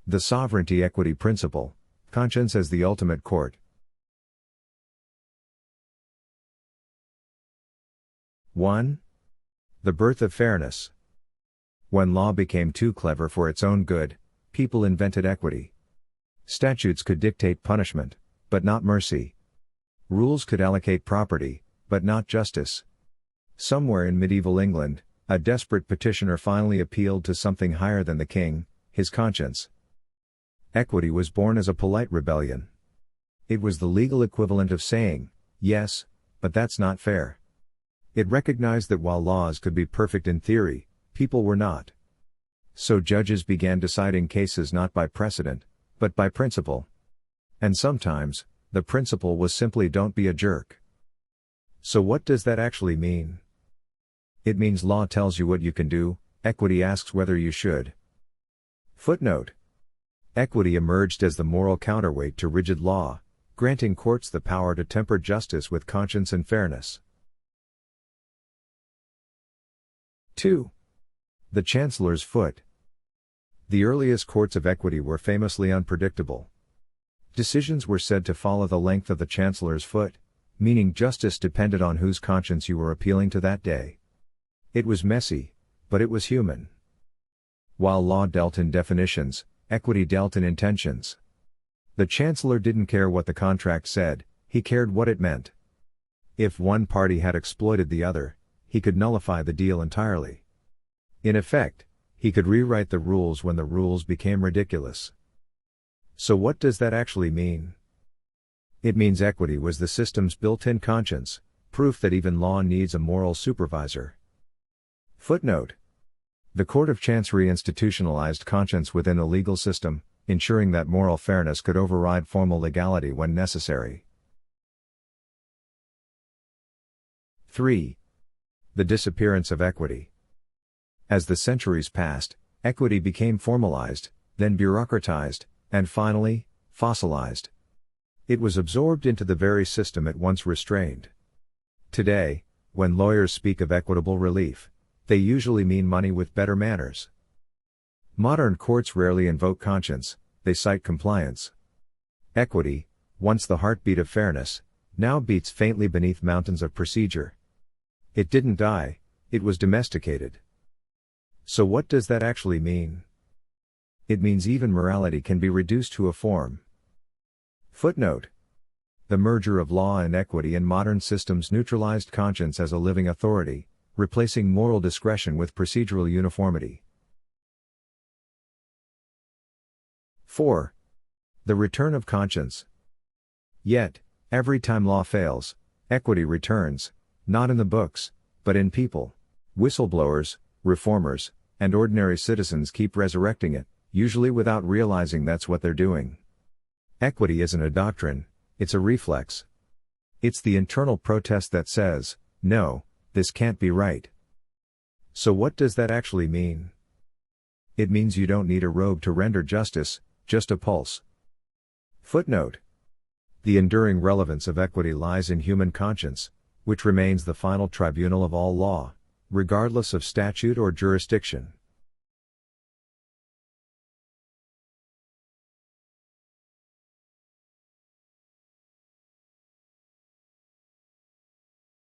The sovereignty equity principle, conscience as the ultimate court. 1. The birth of fairness. When law became too clever for its own good, people invented equity. Statutes could dictate punishment, but not mercy. Rules could allocate property, but not justice. Somewhere in medieval England, a desperate petitioner finally appealed to something higher than the king, his conscience. Equity was born as a polite rebellion. It was the legal equivalent of saying, yes, but that's not fair. It recognized that while laws could be perfect in theory, people were not. So judges began deciding cases not by precedent, but by principle. And sometimes, the principle was simply don't be a jerk. So what does that actually mean? It means law tells you what you can do, equity asks whether you should. Footnote. Equity emerged as the moral counterweight to rigid law, granting courts the power to temper justice with conscience and fairness. 2. The Chancellor's foot. The earliest courts of equity were famously unpredictable. Decisions were said to follow the length of the Chancellor's foot, meaning justice depended on whose conscience you were appealing to that day. It was messy, but it was human. While law dealt in definitions, equity dealt in intentions. The Chancellor didn't care what the contract said, he cared what it meant. If one party had exploited the other, he could nullify the deal entirely. In effect, he could rewrite the rules when the rules became ridiculous. So what does that actually mean? It means equity was the system's built-in conscience, proof that even law needs a moral supervisor. Footnote. The Court of Chancery institutionalized conscience within the legal system, ensuring that moral fairness could override formal legality when necessary. 3. The disappearance of equity. As the centuries passed, equity became formalized, then bureaucratized, and finally, fossilized. It was absorbed into the very system it once restrained. Today, when lawyers speak of equitable relief, they usually mean money with better manners. Modern courts rarely invoke conscience, they cite compliance. Equity, once the heartbeat of fairness, now beats faintly beneath mountains of procedure. It didn't die, it was domesticated. So what does that actually mean? It means even morality can be reduced to a form. Footnote. The merger of law and equity in modern systems neutralized conscience as a living authority, replacing moral discretion with procedural uniformity. 4. The return of conscience. Yet, every time law fails, equity returns, not in the books, but in people. Whistleblowers, reformers, and ordinary citizens keep resurrecting it, usually without realizing that's what they're doing. Equity isn't a doctrine, it's a reflex. It's the internal protest that says, no, this can't be right. So what does that actually mean? It means you don't need a robe to render justice, just a pulse. Footnote. The enduring relevance of equity lies in human conscience, which remains the final tribunal of all law, regardless of statute or jurisdiction.